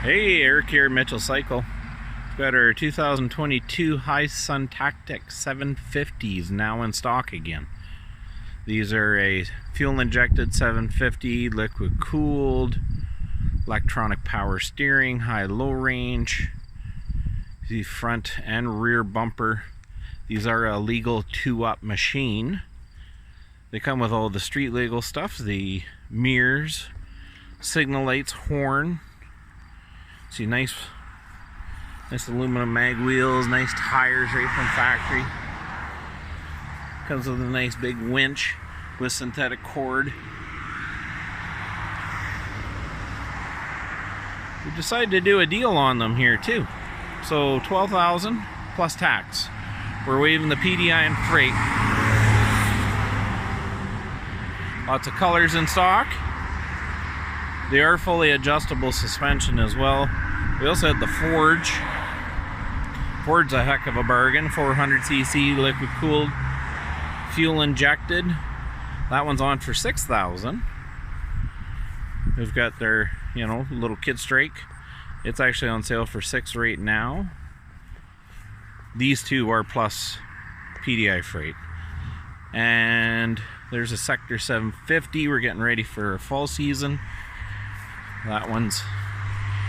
Hey, Eric here, Mitchell Cycle. We've got our 2022 Hisun Tactic 750s now in stock again. These are a fuel-injected 750, liquid-cooled, electronic power steering, high-low range, the front and rear bumper. These are a legal 2-up machine. They come with all the street legal stuff, the mirrors, signal lights, horn. See, nice aluminum mag wheels, nice tires right from factory. Comes with a nice big winch with synthetic cord. We decided to do a deal on them here too. So $12,000 plus tax. We're waiving the PDI and freight. Lots of colors in stock. They are fully adjustable suspension as well. We also had the Forge. Ford's a heck of a bargain. 400cc liquid cooled, fuel injected. That one's on for $6,000. We've got their, little kid strike. It's actually on sale for $6,000 right now. These two are plus PDI freight. And there's a Sector 750. We're getting ready for fall season. That one's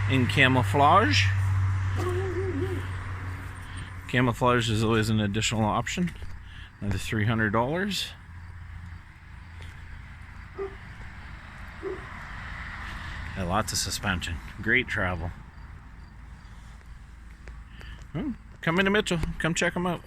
in camouflage. Camouflage is always an additional option. Another $300. And lots of suspension. Great travel. Come into Mitchell. Come check them out.